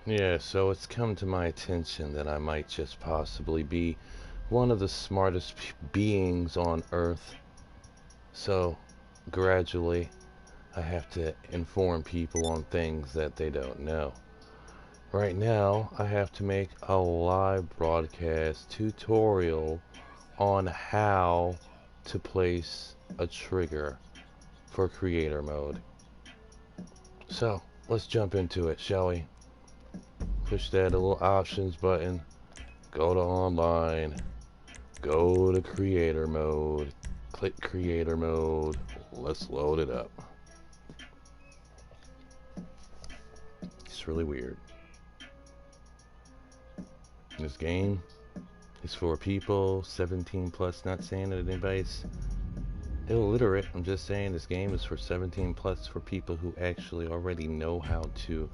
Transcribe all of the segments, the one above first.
Yeah, so it's come to my attention that I might just possibly be one of the smartest beings on Earth. So, gradually, I have to inform people on things that they don't know. Right now, I have to make a live broadcast tutorial on how to place a trigger for creator mode. So, let's jump into it, shall we? Push that little options button, go to online, go to creator mode, click creator mode, let's load it up. It's really weird. This game is for people 17 plus, not saying that anybody's illiterate. I'm just saying this game is for 17 plus, for people who actually already know how to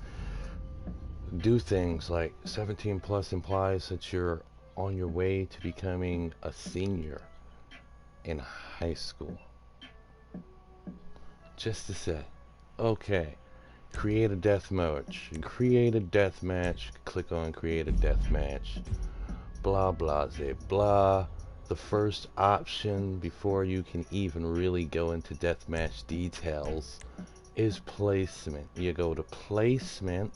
do things. Like 17 plus implies that you're on your way to becoming a senior in high school. Just to say, okay, create a death match. Create a death match. Click on create a death match. Blah blah blah blah. The first option before you can even really go into deathmatch details is placement. You go to placement.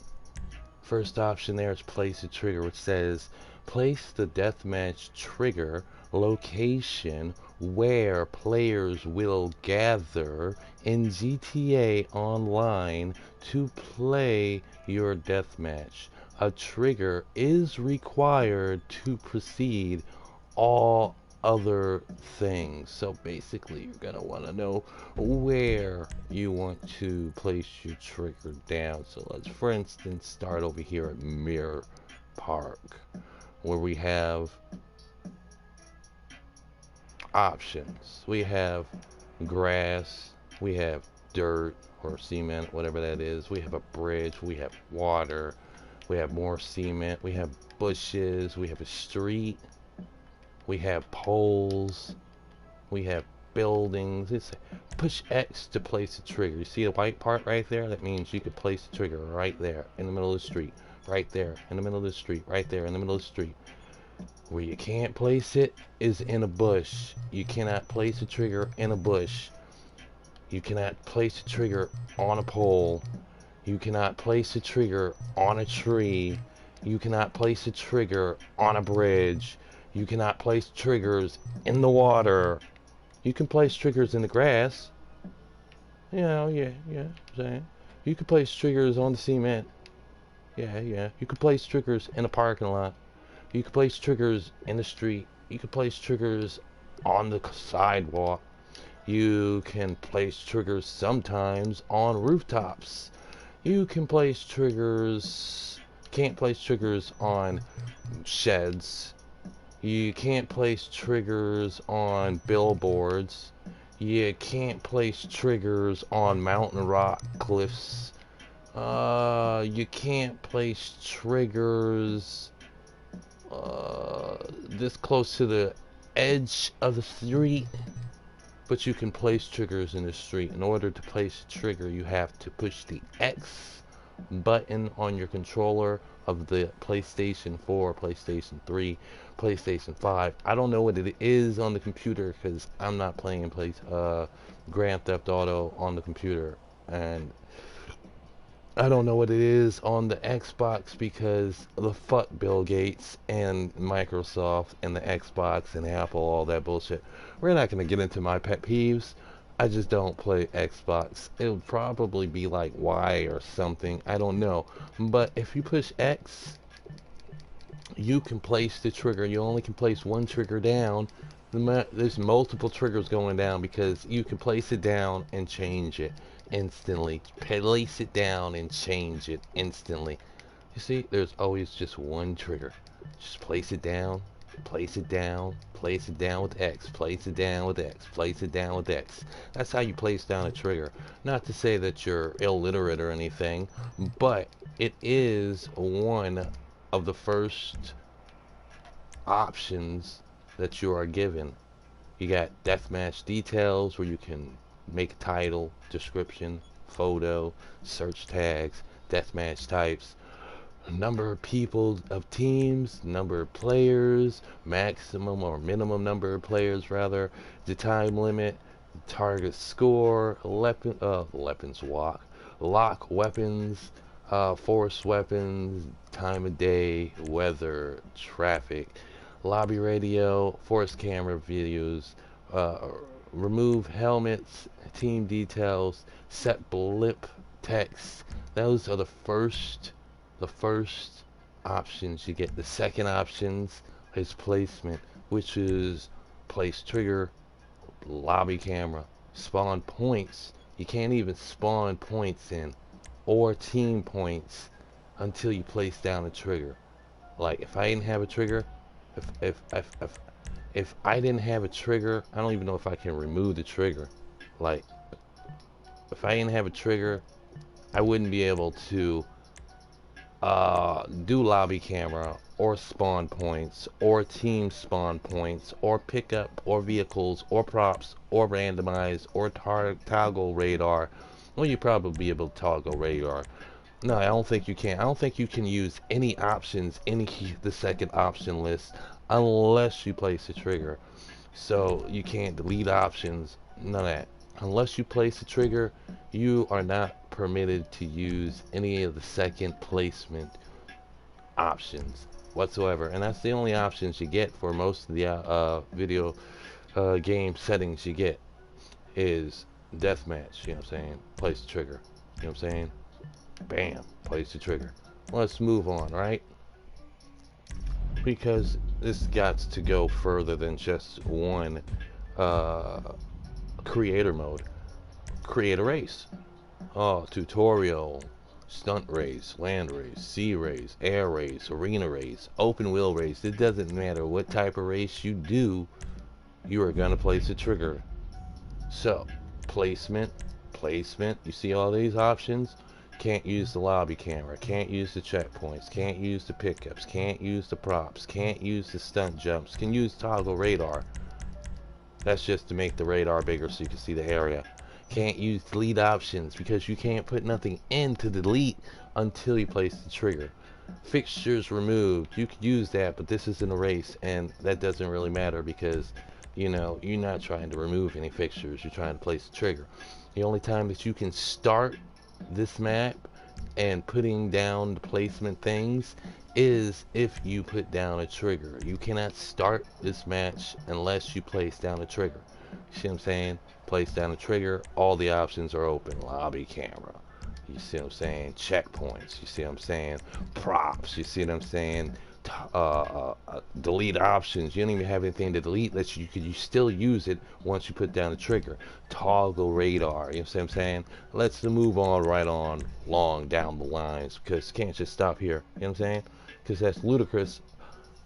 First option there is place a trigger, which says place the deathmatch trigger location where players will gather in GTA Online to play your deathmatch. A trigger is required to proceed all other things. So basically, you're going to want to know where you want to place your trigger down. So let's, for instance, start over here at Mirror Park, where we have options. We have grass, we have dirt or cement, whatever that is. We have a bridge, we have water, we have more cement, we have bushes, we have a street, we have poles, we have buildings. It's push X to place the trigger. You see the white part right there? That means you could place the trigger right there in the middle of the street, right there in the middle of the street, right there in the middle of the street. Where you can't place it is in a bush. You cannot place a trigger in a bush. You cannot place a trigger on a pole. You cannot place a trigger on a tree. You cannot place a trigger on a bridge. You cannot place triggers in the water. You can place triggers in the grass. Yeah, saying. You can place triggers on the cement. Yeah. You can place triggers in a parking lot. You can place triggers in the street. You can place triggers on the sidewalk. You can place triggers sometimes on rooftops. You can place triggers, can't place triggers on sheds. You can't place triggers on billboards. You can't place triggers on mountain rock cliffs. You can't place triggers this close to the edge of the street, but you can place triggers in the street. In order to place a trigger, you have to push the X button on your controller of the PlayStation 4, PlayStation 3, PlayStation 5. I don't know what it is on the computer because I'm not playing Grand Theft Auto on the computer, and I don't know what it is on the Xbox because the fuck Bill Gates and Microsoft and the Xbox and Apple, all that bullshit. We're not going to get into my pet peeves. I just don't play Xbox. It would probably be like Y or something. I don't know. But if you push X, you can place the trigger. You only can place one trigger down. There's multiple triggers going down because you can place it down and change it instantly. Place it down and change it instantly. You see, there's always just one trigger. Just place it down, place it down, place it down with X, place it down with X, place it down with X. That's how you place down a trigger. Not to say that you're illiterate or anything, but it is one of the first options that you are given. You got deathmatch details where you can make a title, description, photo, search tags, deathmatch types, number of people of teams, number of players, maximum or minimum number of players rather, the time limit, target score, weapons lock weapons, force weapons, time of day, weather, traffic, lobby radio, force camera videos, uh, remove helmets, team details, set blip text. Those are the first options you get. The second options is placement, which is place trigger, lobby camera, spawn points. You can't even spawn points in or team points until you place down a trigger. Like if I didn't have a trigger, if I didn't have a trigger, I don't even know if I can remove the trigger. Like if I didn't have a trigger, I wouldn't be able to do lobby camera or spawn points or team spawn points or pickup or vehicles or props or randomize or toggle radar. Well, you probably be able to toggle radar. No, I don't think you can. I don't think you can use any options in the second option list unless you place a trigger. So you can't delete options, none of that. Unless you place a trigger, you are not permitted to use any of the second placement options whatsoever. And that's the only options you get for most of the video game settings you get is deathmatch, you know what I'm saying? Place the trigger, you know what I'm saying? Bam, place the trigger. Let's move on, right? Because this got to go further than just one creator mode. Create a race. Oh, tutorial, stunt race, land race, sea race, air race, arena race, open wheel race. It doesn't matter what type of race you do, you are going to place a trigger. So, placement. You see all these options? Can't use the lobby camera, can't use the checkpoints, can't use the pickups, can't use the props, can't use the stunt jumps, can use toggle radar. That's just to make the radar bigger so you can see the area. Can't use delete options because you can't put nothing in to delete until you place the trigger. Fixtures removed, you could use that, but this isn't a race and that doesn't really matter because you know you're not trying to remove any fixtures, you're trying to place the trigger. The only time that you can start this map and putting down the placement things is if you put down a trigger. You cannot start this match unless you place down a trigger. You see what I'm saying? Place down a trigger, all the options are open. Lobby camera, you see what I'm saying? Checkpoints, you see what I'm saying? Props, you see what I'm saying? Delete options, you don't even have anything to delete. You still use it once you put down the trigger. Toggle radar, you know what I'm saying? Let's move on right on long down the lines because you can't just stop here, you know what I'm saying? Because that's ludicrous,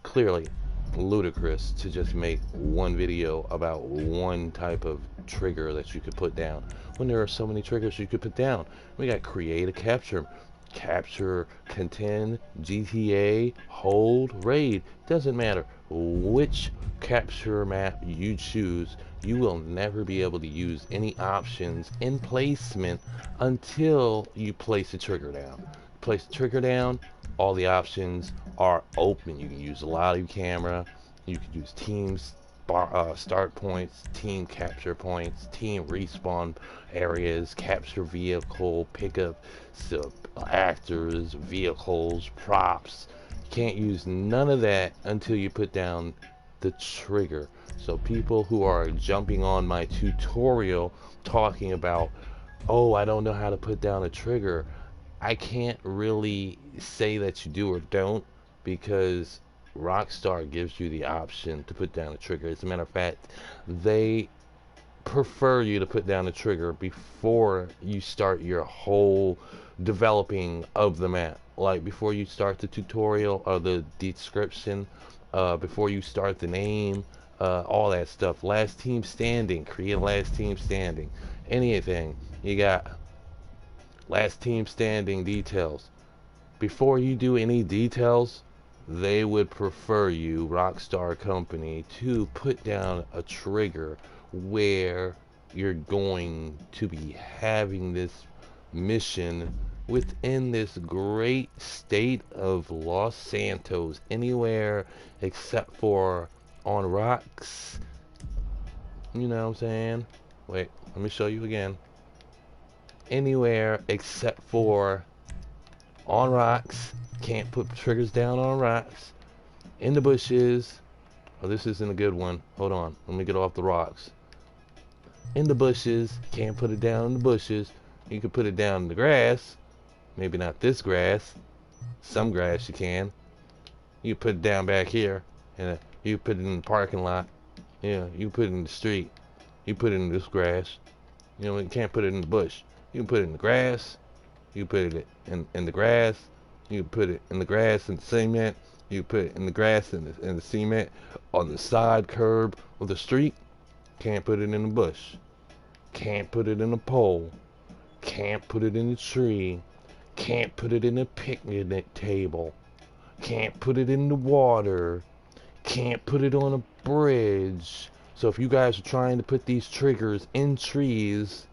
clearly ludicrous to just make one video about one type of trigger that you could put down when there are so many triggers you could put down. We got create a capture, contend, GTA, hold, raid. Doesn't matter which capture map you choose, you will never be able to use any options in placement until you place the trigger down. Place the trigger down, all the options are open. You can use a lobby camera, you can use teams start points, team capture points, team respawn areas, capture vehicle, pickup actors, vehicles, props. You can't use none of that until you put down the trigger. So people who are jumping on my tutorial talking about, oh, I don't know how to put down a trigger, I can't really say that you do or don't because Rockstar gives you the option to put down a trigger. As a matter of fact, they prefer you to put down a trigger before you start your whole developing of the map. Like before you start the tutorial or the description, before you start the name, all that stuff. Last team standing, create last team standing, anything. You got last team standing details. Before you do any details, they would prefer you, Rockstar Company, to put down a trigger where you're going to be having this mission within this great state of Los Santos, anywhere except for on rocks. You know what I'm saying? Wait, let me show you again. Anywhere except for on rocks. Can't put triggers down on rocks. In the bushes. Oh, this isn't a good one. Hold on. Let me get off the rocks. In the bushes. Can't put it down in the bushes. You can put it down in the grass. Maybe not this grass. Some grass you can. You put it down back here. And you put it in the parking lot. Yeah, you put it in the street. You put it in this grass. You know, you can't put it in the bush. You can put it in the grass. You put it in the grass. You put it in the grass and the cement. You put it in the grass and the cement on the side curb of the street. Can't put it in the bush. Can't put it in a pole. Can't put it in a tree. Can't put it in a picnic table. Can't put it in the water. Can't put it on a bridge. So if you guys are trying to put these triggers in trees,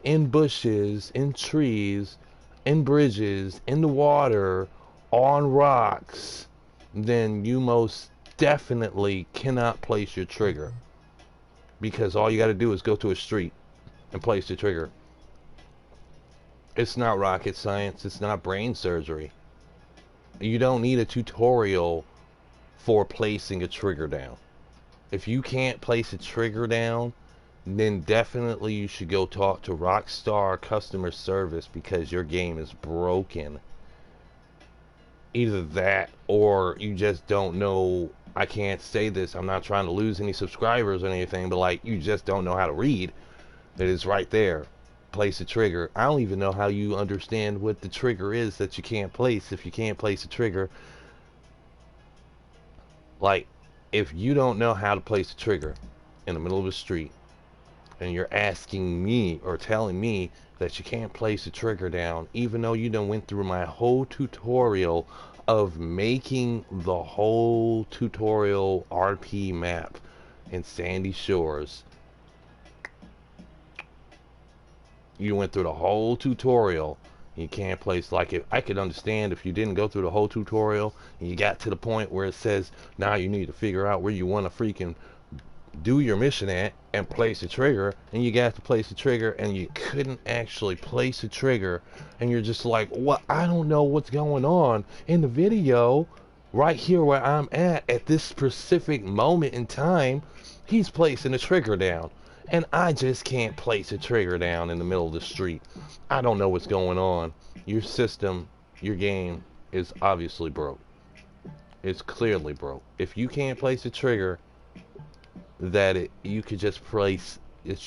in bushes, in trees, in bridges, in the water, on rocks, then you most definitely cannot place your trigger. Because all you got to do is go to a street and place the trigger. It's not rocket science. It's not brain surgery. You don't need a tutorial for placing a trigger down. If you can't place a trigger down, then definitely you should go talk to Rockstar customer service because your game is broken. Either that or you just don't know. I can't say this. I'm not trying to lose any subscribers or anything, but like you just don't know how to read. It is right there. Place a trigger. I don't even know how you understand what the trigger is that you can't place if you can't place a trigger. Like, if you don't know how to place a trigger in the middle of the street and you're asking me or telling me that you can't place a trigger down, even though you done went through my whole tutorial of making the whole tutorial RP map in Sandy Shores. You went through the whole tutorial. You can't place, like, if I could understand if you didn't go through the whole tutorial and you got to the point where it says now you need to figure out where you want to freaking do your mission at and place a trigger, and you got to place a trigger and you couldn't actually place a trigger, and you're just like, what? I don't know what's going on in the video right here where I'm at this specific moment in time. He's placing a trigger down and I just can't place a trigger down in the middle of the street. I don't know what's going on. Your system, your game is obviously broke. It's clearly broke. If you can't place a trigger that you could just place in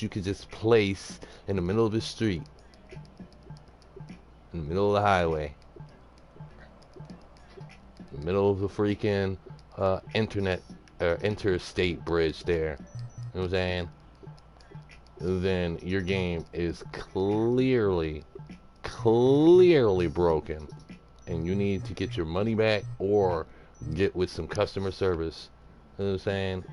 the middle of the street, in the middle of the highway, in the middle of the freaking interstate bridge there, you know what I'm saying? Then your game is clearly broken, and you need to get your money back or get with some customer service. You know what I'm saying?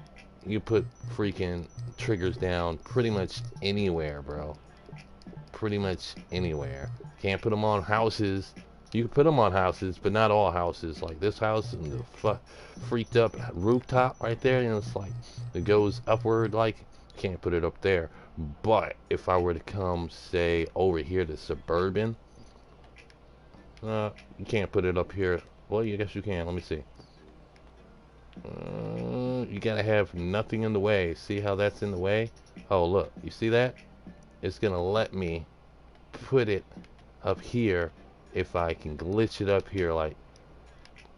You put freaking triggers down pretty much anywhere, bro. Pretty much anywhere. Can't put them on houses. You can put them on houses, but not all houses. Like this house and the freaked up rooftop right there, you know, it's like it goes upward. Like, can't put it up there. But if I were to come, say, over here to suburban, you can't put it up here. Well, I guess you can. Let me see. You gotta have nothing in the way. See how that's in the way? Oh, look. You see that? It's gonna let me put it up here if I can glitch it up here. Like,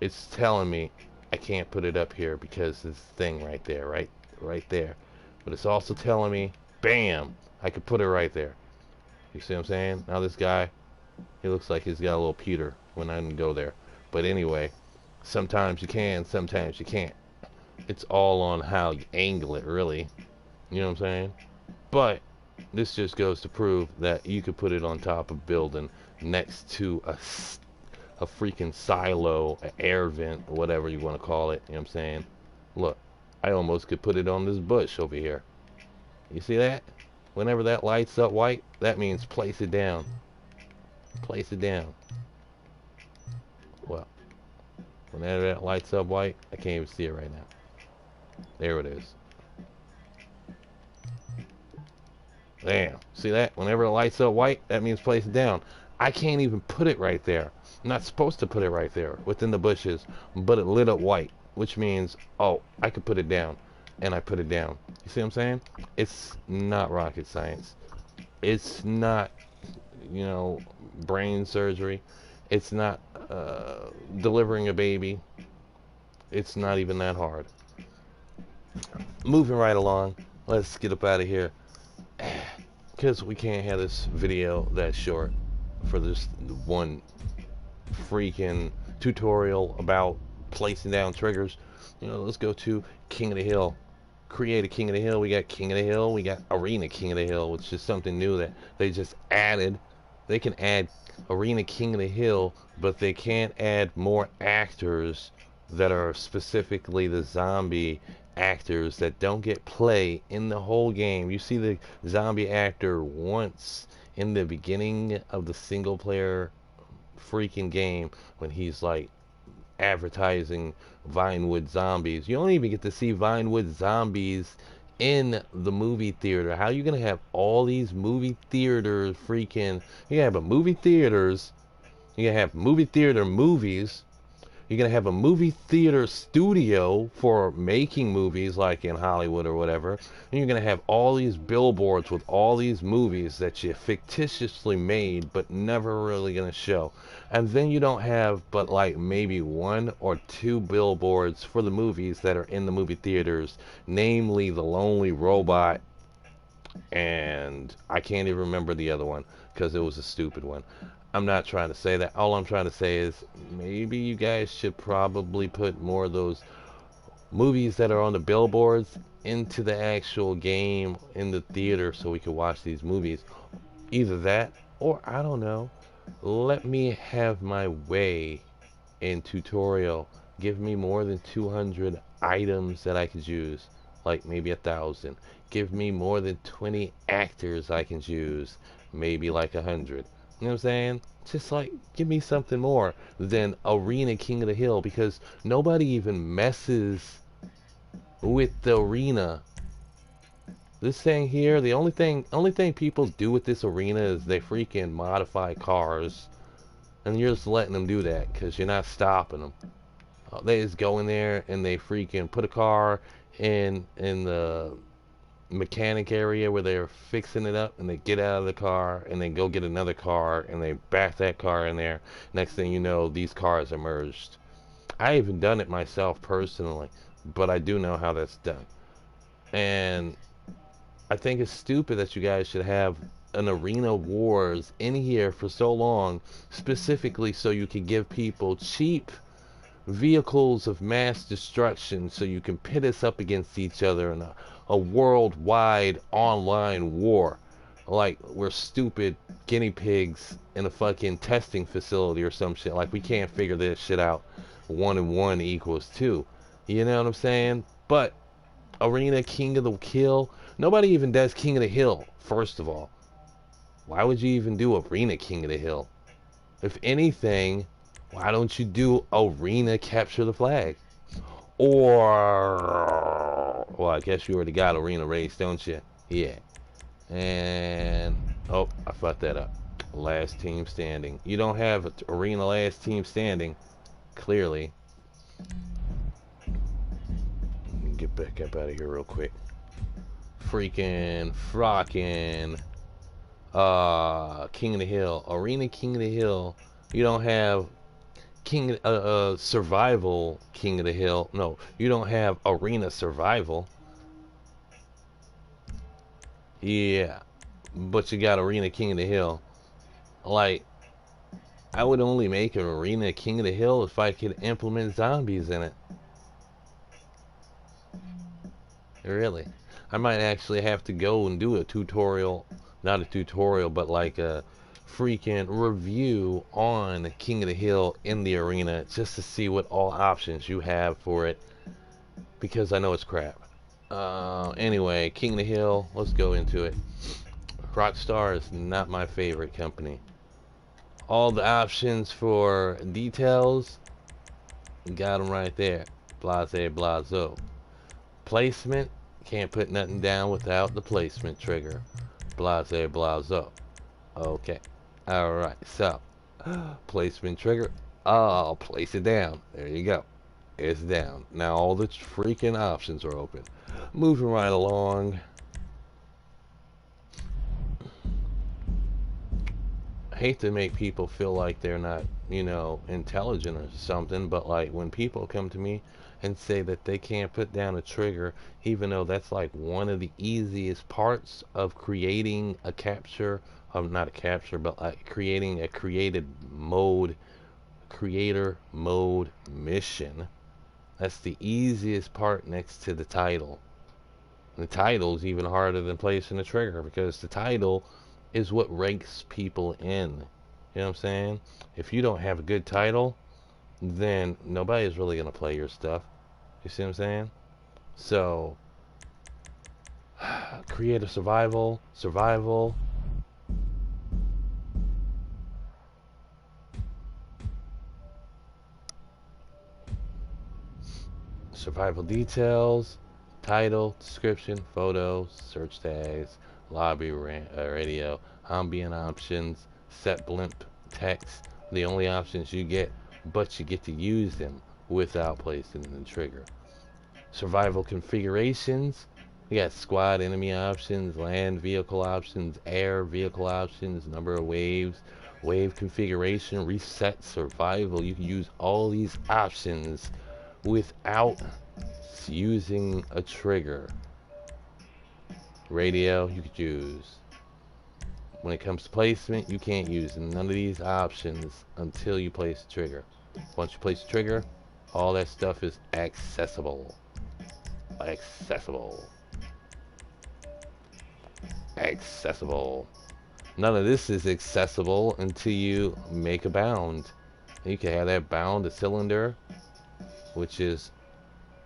it's telling me I can't put it up here because this thing right there, right there. But it's also telling me, bam, I could put it right there. You see what I'm saying? Now this guy, he looks like he's got a little pewter when I didn't go there. But anyway, sometimes you can, sometimes you can't. It's all on how you angle it, really. You know what I'm saying? But this just goes to prove that you could put it on top of a building next to a freaking silo, an air vent, whatever you want to call it. You know what I'm saying? Look, I almost could put it on this bush over here. You see that? Whenever that lights up white, that means place it down. Place it down. Well, whenever that lights up white, I can't even see it right now. There it is. Damn. See that? Whenever it lights up white, that means place it down. I can't even put it right there. I'm not supposed to put it right there within the bushes, but it lit up white, which means, oh, I could put it down. And I put it down. You see what I'm saying? It's not rocket science. It's not, you know, brain surgery. It's not delivering a baby. It's not even that hard. Moving right along. Let's get up out of here. Because we can't have this video that short for this one freaking tutorial about placing down triggers. You know, let's go to King of the Hill. Create a King of the Hill. We got King of the Hill. We got Arena King of the Hill, which is something new that they just added. They can add Arena King of the Hill, but they can't add more actors that are specifically the zombie actors that don't get play in the whole game. You see the zombie actor once in the beginning of the single player freaking game when he's like advertising Vinewood Zombies. You don't even get to see Vinewood Zombies in the movie theater. How are you gonna have all these movie theaters freaking? You have a movie theaters. You have movie theater movies. You're going to have a movie theater studio for making movies like in Hollywood or whatever. And you're going to have all these billboards with all these movies that you fictitiously made but never really going to show. And then you don't have but like maybe 1 or 2 billboards for the movies that are in the movie theaters. Namely The Lonely Robot, and I can't even remember the other one because it was a stupid one. I'm not trying to say that. All I'm trying to say is maybe you guys should probably put more of those movies that are on the billboards into the actual game in the theater so we can watch these movies. Either that or I don't know. Let me have my way in tutorial. Give me more than 200 items that I could use. Like maybe 1,000. Give me more than 20 actors I can use. Maybe like 100. You know what I'm saying? Just like, give me something more than Arena King of the Hill, because nobody even messes with the arena. This thing here, the only thing people do with this arena is they freaking modify cars, and you're just letting them do that because you're not stopping them. They just go in there and they freaking put a car in the mechanic area where they're fixing it up, and they get out of the car and they go get another car and they back that car in there. Next thing you know, these cars are merged. I haven't done it myself personally, but I do know how that's done. And I think it's stupid that you guys should have an arena wars in here for so long, specifically so you can give people cheap vehicles of mass destruction so you can pit us up against each other in a worldwide online war. Like we're stupid guinea pigs in a fucking testing facility or some shit. Like we can't figure this shit out. 1 and 1 equals 2. You know what I'm saying? But Arena King of the Hill, nobody even does King of the Hill, first of all. Why would you even do Arena King of the Hill? If anything, why don't you do Arena Capture the Flag? Or, well, I guess you already got Arena Race, don't you? Yeah. And, oh, I fucked that up. Last Team Standing. You don't have Arena Last Team Standing, clearly. Let me get back up out of here real quick. Freaking, King of the Hill. Arena King of the Hill. You don't have Survival King of the Hill. No, you don't have Arena Survival. Yeah, but you got Arena King of the Hill. Like, I would only make an Arena King of the Hill if I could implement zombies in it. Really. I might actually have to go and do a tutorial. Not a tutorial, but like a freaking review on King of the Hill in the arena just to see what all options you have for it, because I know it's crap. Anyway, King of the Hill, let's go into it. Rockstar is not my favorite company. All the options for details, got them right there. Blase, blazo. Placement, can't put nothing down without the placement trigger. Blase, blazo. Okay. Alright, so, placement trigger. I'll place it down. There you go. It's down. Now all the freaking options are open. Moving right along. I hate to make people feel like they're not, you know, intelligent or something, but like when people come to me and say that they can't put down a trigger, even though that's like one of the easiest parts of creating a capture, not a capture, but like creating a creator mode mission. That's the easiest part next to the title. The title's even harder than placing the trigger because the title is what ranks people in. You know what I'm saying? If you don't have a good title, then nobody's really going to play your stuff. You see what I'm saying? So, creative survival, survival. Survival details, title, description, photos, search tags, lobby radio, ambient options, set blimp text. The only options you get, but you get to use them without placing the trigger. Survival configurations. We got squad enemy options, land vehicle options, air vehicle options, number of waves, wave configuration, reset survival. You can use all these options without using a trigger. Radio, you could use. When it comes to placement, you can't use none of these options until you place the trigger. Once you place the trigger, all that stuff is accessible. Accessible. Accessible. None of this is accessible until you make a bound. You can have that bound a cylinder, which is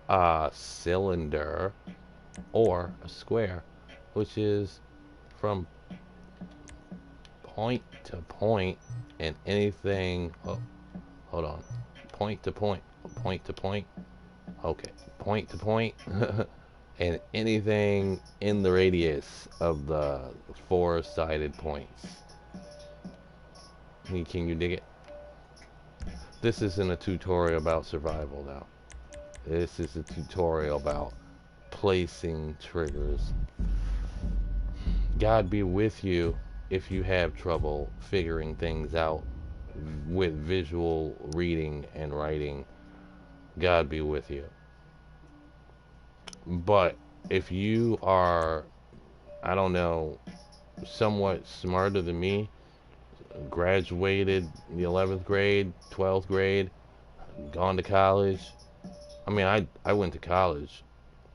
a cylinder, or a square, which is from point to point, and anything, oh, hold on, point to point, point to point, okay, point to point, and anything in the radius of the four-sided points. Can you dig it? This isn't a tutorial about survival now. This is a tutorial about placing triggers. God be with you if you have trouble figuring things out with visual reading and writing. God be with you. But if you are, I don't know, somewhat smarter than me, graduated the 11th grade, 12th grade, gone to college. I mean, I went to college.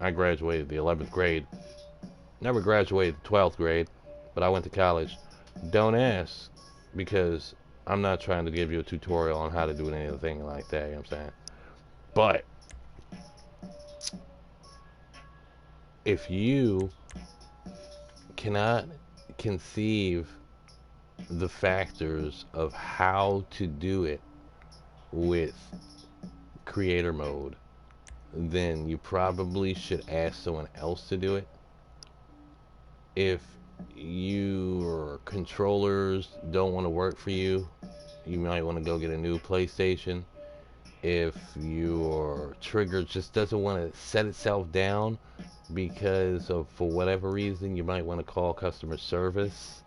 I graduated the 11th grade. Never graduated the 12th grade, but I went to college. Don't ask, because I'm not trying to give you a tutorial on how to do anything like that, you know what I'm saying? But if you cannot conceive the factors of how to do it with creator mode, then you probably should ask someone else to do it. If your controllers don't want to work for you, you might want to go get a new PlayStation. If your trigger just doesn't want to set itself down because of, for whatever reason, you might want to call customer service,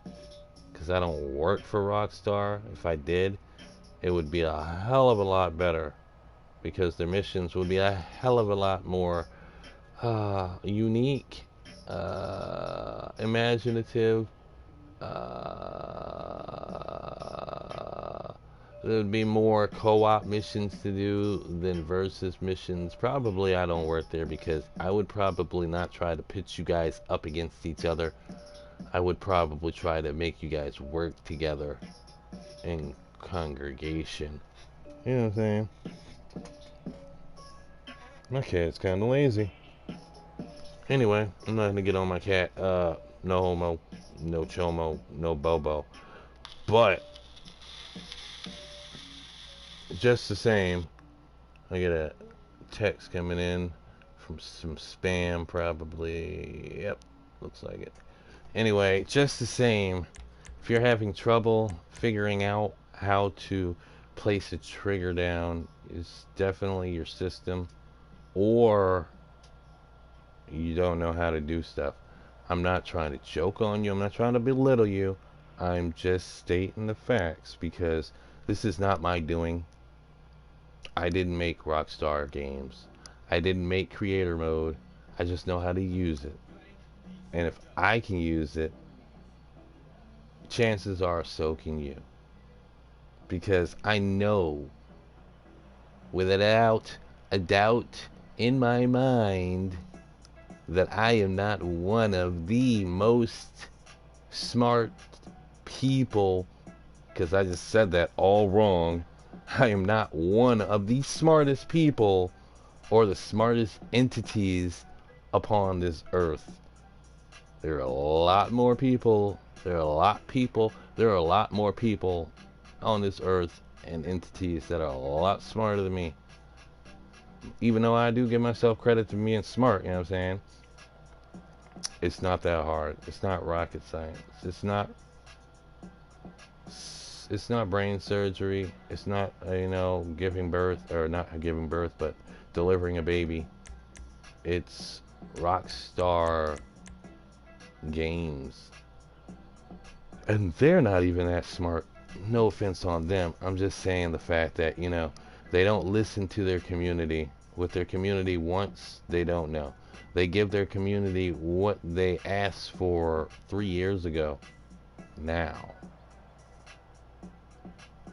because I don't work for Rockstar. If I did, it would be a hell of a lot better, because their missions would be a hell of a lot more unique, imaginative. There would be more co-op missions to do than versus missions. Probably I don't work there, because I would probably not try to pitch you guys up against each other. I would probably try to make you guys work together in congregation. You know what I'm saying? My cat's kind of lazy. Anyway, I'm not gonna get on my cat. No homo, no chomo, no bobo. But just the same, I get a text coming in from some spam, probably. Yep, looks like it. Anyway, just the same, if you're having trouble figuring out how to place a trigger down, it's definitely your system, or you don't know how to do stuff. I'm not trying to joke on you. I'm not trying to belittle you. I'm just stating the facts because this is not my doing. I didn't make Rockstar games. I didn't make creator mode. I just know how to use it. And if I can use it, chances are so can you. Because I know without a doubt in my mind that I am not one of the most smart people, because I just said that all wrong. I am not one of the smartest people or the smartest entities upon this earth. There are a lot more people. There are a lot more people on this earth and entities that are a lot smarter than me. Even though I do give myself credit for being smart, you know what I'm saying? It's not that hard. It's not rocket science. It's not brain surgery. It's not, giving birth, or not giving birth, but delivering a baby. It's Rockstar games. And they're not even that smart. No offense on them. I'm just saying the fact that, they don't listen to their community. What their community wants, they don't know. They give their community what they asked for 3 years ago. Now.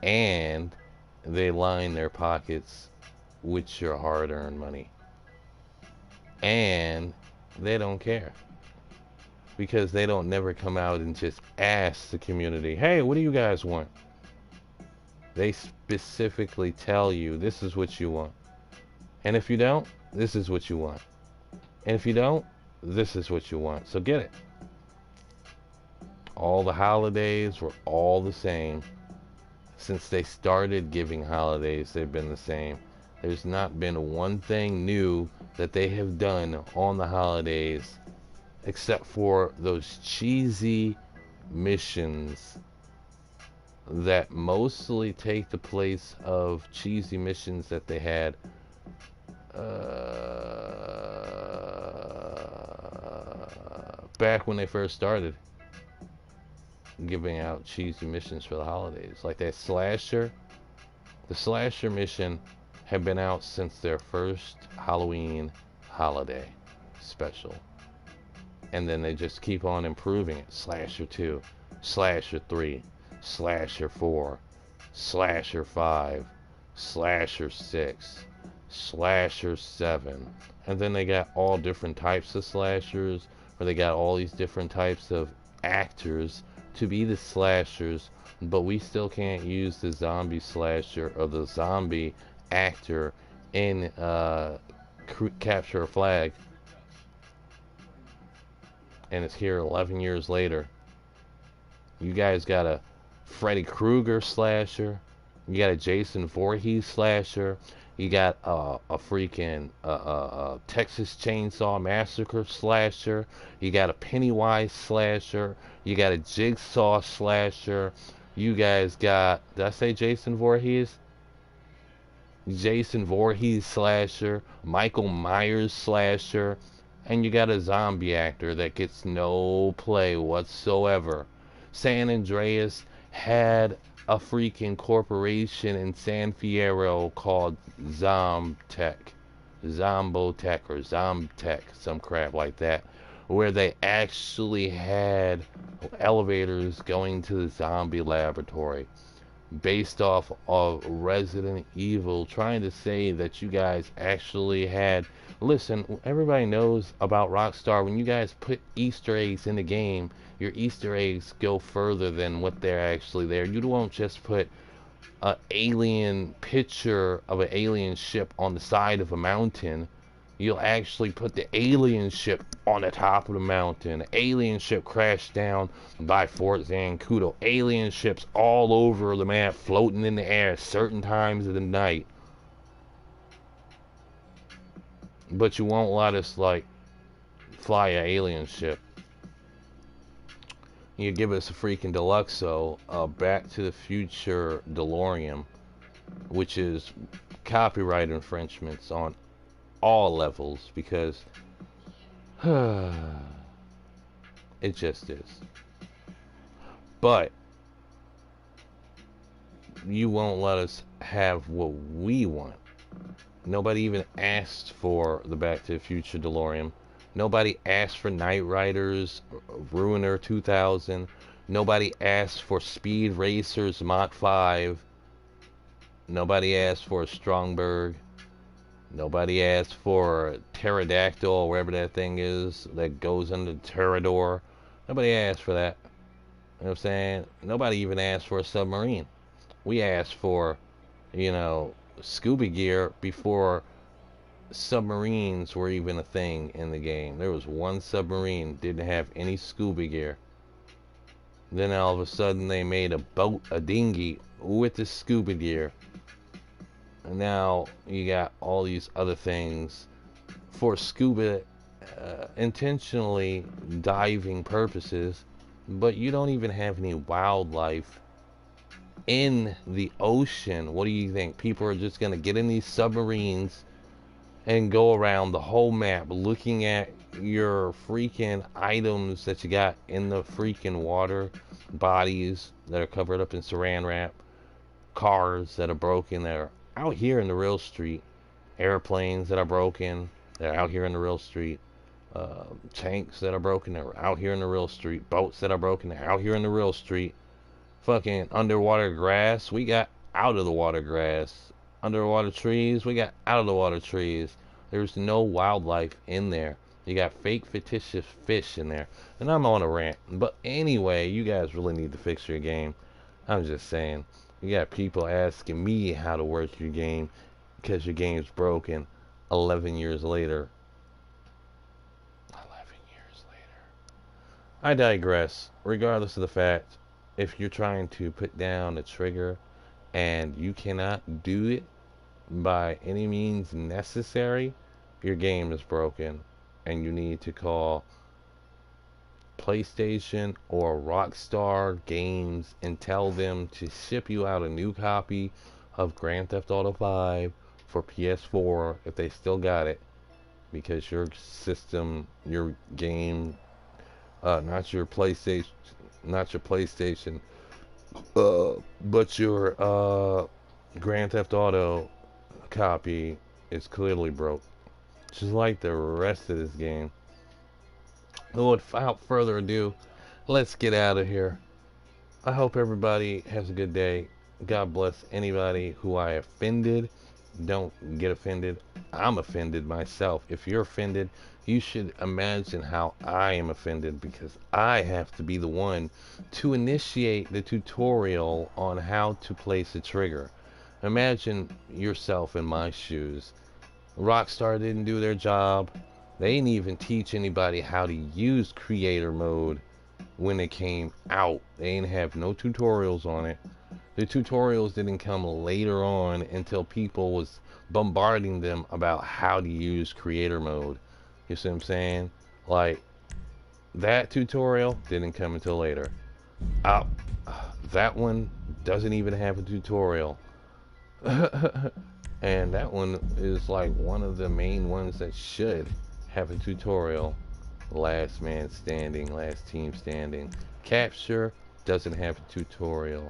And they line their pockets with your hard-earned money. And they don't care. Because they don't never come out and just ask the community, hey, what do you guys want? They specifically tell you, this is what you want. And if you don't, this is what you want. And if you don't, this is what you want. So get it. All the holidays were all the same. Since they started giving holidays, they've been the same. There's not been one thing new that they have done on the holidays except for those cheesy missions that mostly take the place of cheesy missions that they had back when they first started giving out cheesy missions for the holidays. Like that slasher. The slasher mission had been out since their first Halloween holiday special. And then they just keep on improving it. Slasher 2, Slasher 3, Slasher 4, Slasher 5, Slasher 6, Slasher 7. And then they got all different types of slashers, where they got all these different types of actors to be the slashers, but we still can't use the zombie slasher or the zombie actor in Capture a Flag. And it's here 11 years later. You guys got a Freddy Krueger slasher. You got a Jason Voorhees slasher. You got a freaking Texas Chainsaw Massacre slasher. You got a Pennywise slasher. You got a Jigsaw slasher. You guys got, did I say Jason Voorhees? Jason Voorhees slasher. Michael Myers slasher. And you got a zombie actor that gets no play whatsoever. San Andreas had a freaking corporation in San Fierro called Zombotech, or Zomtech, some crap like that, where they actually had elevators going to the zombie laboratory based off of Resident Evil, trying to say that you guys actually had... Listen, everybody knows about Rockstar. When you guys put Easter eggs in the game, your Easter eggs go further than what they're actually there. You won't just put an alien picture of an alien ship on the side of a mountain. You'll actually put the alien ship on the top of the mountain. The alien ship crashed down by Fort Zancudo. Alien ships all over the map, floating in the air certain times of the night. But you won't let us, like, fly an alien ship. You give us a freaking Deluxo, Back to the Future DeLorean, which is copyright infringements on all levels, because it just is. But you won't let us have what we want. Nobody even asked for the Back to the Future DeLorean. Nobody asked for Knight Riders, Ruiner 2000. Nobody asked for Speed Racers Mach 5. Nobody asked for a Strongberg. Nobody asked for Pterodactyl, or wherever that thing is that goes under the Pterodor. Nobody asked for that. You know what I'm saying? Nobody even asked for a submarine. We asked for, scuba gear before submarines were even a thing in the game. There was one submarine, didn't have any scuba gear. Then all of a sudden they made a boat, a dinghy, with the scuba gear. And now you got all these other things for scuba intentionally diving purposes, but you don't even have any wildlife in the ocean. What do you think? People are just going to get in these submarines and go around the whole map looking at your freaking items that you got in the freaking water, bodies that are covered up in saran wrap, cars that are broken that are out here in the real street, airplanes that are broken that are out here in the real street, tanks that are broken that are out here in the real street, boats that are broken that are out here in the real street, fucking underwater grass, we got out of the water grass, underwater trees, we got out of the water trees. There's no wildlife in there. You got fake fictitious fish in there. And I'm on a rant. But anyway, you guys really need to fix your game. I'm just saying. You got people asking me how to work your game because your game's broken 11 years later. 11 years later. I digress. Regardless of the fact, if you're trying to put down a trigger and you cannot do it by any means necessary, your game is broken and you need to call PlayStation or Rockstar Games and tell them to ship you out a new copy of Grand Theft Auto 5 for PS4 if they still got it, because your system, your game, not your PlayStation, but your Grand Theft Auto copy is clearly broke, just like the rest of this game. So without further ado, let's get out of here. I hope everybody has a good day. God bless anybody who I offended. Don't get offended. I'm offended myself. If you're offended, you should imagine how I am offended, because I have to be the one to initiate the tutorial on how to place a trigger. Imagine yourself in my shoes. Rockstar didn't do their job. They didn't even teach anybody how to use creator mode when it came out. They didn't have no tutorials on it. The tutorials didn't come later on until people was bombarding them about how to use creator mode. You see what I'm saying? Like, that tutorial didn't come until later. That one doesn't even have a tutorial. And that one is like one of the main ones that should have a tutorial. Last man standing, last team standing. Capture doesn't have a tutorial.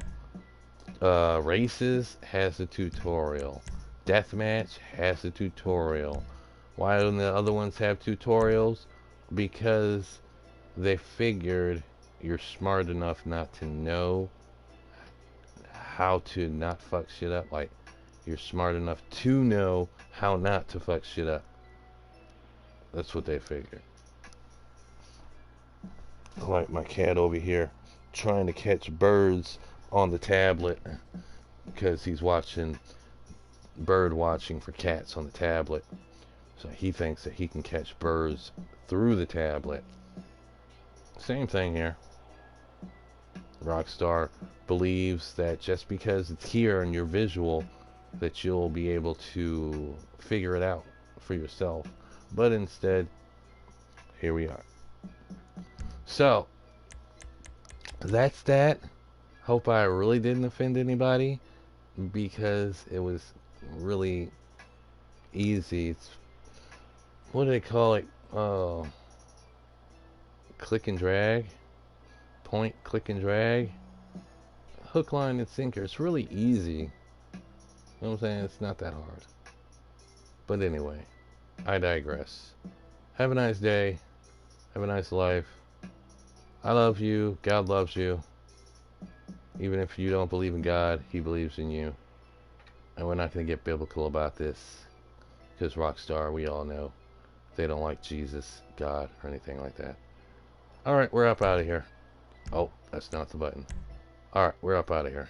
Races has a tutorial. Deathmatch has a tutorial. Why don't the other ones have tutorials? Because they figured you're smart enough not to know how to not fuck shit up. Like, you're smart enough to know how not to fuck shit up. That's what they figured. Like my cat over here trying to catch birds on the tablet because he's watching bird watching for cats on the tablet. So he thinks that he can catch birds through the tablet. Same thing here. Rockstar believes that just because it's here in your visual that you'll be able to figure it out for yourself. But instead, here we are. So, that's that. Hope I really didn't offend anybody, because it was really easy. It's, what do they call it? Click and drag. Point, click and drag. Hook, line, and sinker. It's really easy. You know what I'm saying? It's not that hard. But anyway, I digress. Have a nice day. Have a nice life. I love you. God loves you. Even if you don't believe in God, He believes in you. And we're not going to get biblical about this, because Rockstar, we all know, they don't like Jesus, God, or anything like that. Alright, we're up out of here. Oh, that's not the button. Alright, we're up out of here.